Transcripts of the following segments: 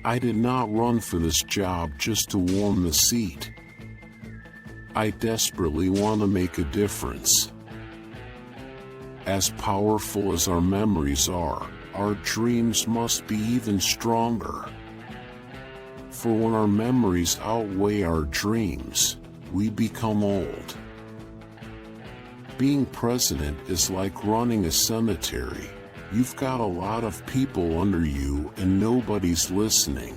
I did not run for this job just to warm the seat. I desperately want to make a difference. As powerful as our memories are, our dreams must be even stronger. For when our memories outweigh our dreams, we become old. Being president is like running a cemetery. You've got a lot of people under you and nobody's listening.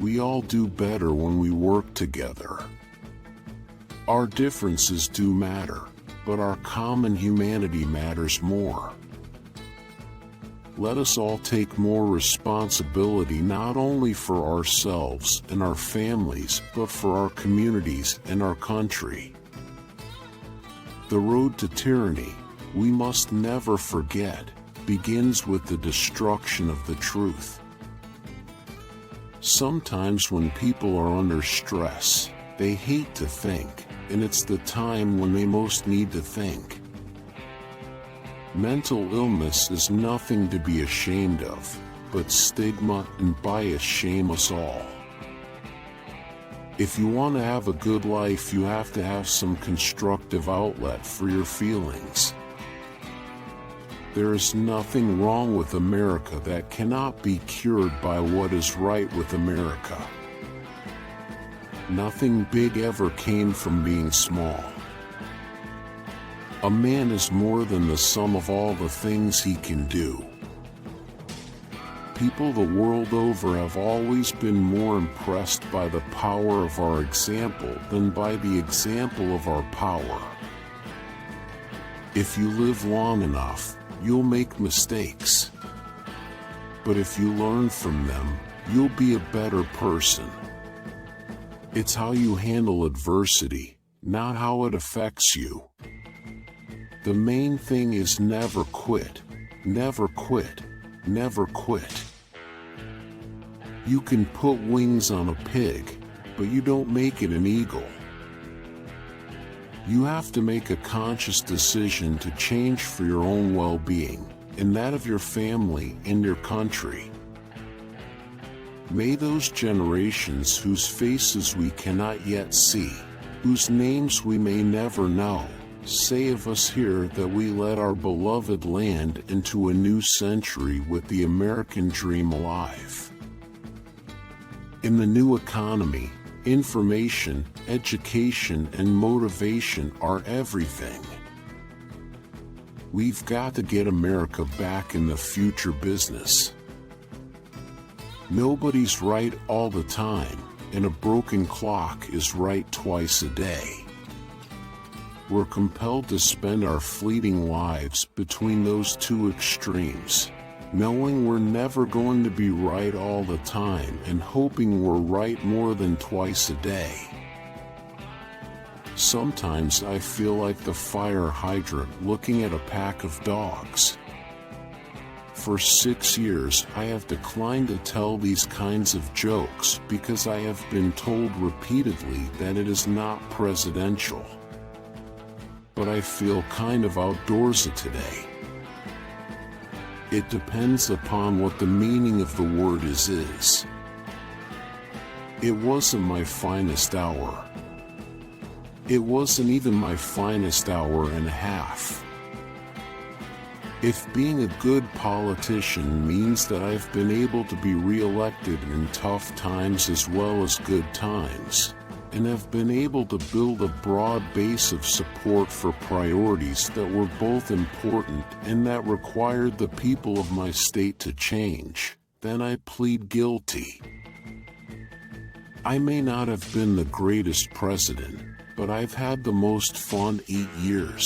We all do better when we work together. Our differences do matter, but our common humanity matters more. Let us all take more responsibility not only for ourselves and our families, but for our communities and our country. The road to tyranny, we must never forget, begins with the destruction of the truth. Sometimes when people are under stress, they hate to think, and it's the time when they most need to think. Mental illness is nothing to be ashamed of, but stigma and bias shame us all. If you want to have a good life, you have to have some constructive outlet for your feelings. There is nothing wrong with America that cannot be cured by what is right with America. Nothing big ever came from being small. A man is more than the sum of all the things he can do. People the world over have always been more impressed by the power of our example than by the example of our power. If you live long enough, you'll make mistakes. But if you learn from them, you'll be a better person. It's how you handle adversity, not how it affects you. The main thing is never quit, never quit, never quit. You can put wings on a pig, but you don't make it an eagle. You have to make a conscious decision to change for your own well-being, and that of your family and your country. May those generations whose faces we cannot yet see, whose names we may never know, say of us here that we led our beloved land into a new century with the American dream alive. In the new economy, information, education, and motivation are everything. We've got to get America back in the future business. Nobody's right all the time, and a broken clock is right twice a day. We're compelled to spend our fleeting lives between those two extremes, knowing we're never going to be right all the time and hoping we're right more than twice a day. Sometimes I feel like the fire hydrant looking at a pack of dogs. For 6 years I have declined to tell these kinds of jokes because I have been told repeatedly that it is not presidential. But I feel kind of outdoorsy today. It depends upon what the meaning of the word is. It wasn't my finest hour. It wasn't even my finest hour and a half. If being a good politician means that I've been able to be re-elected in tough times as well as good times, and have been able to build a broad base of support for priorities that were both important and that required the people of my state to change, then I plead guilty. I may not have been the greatest president, but I've had the most fun 8 years.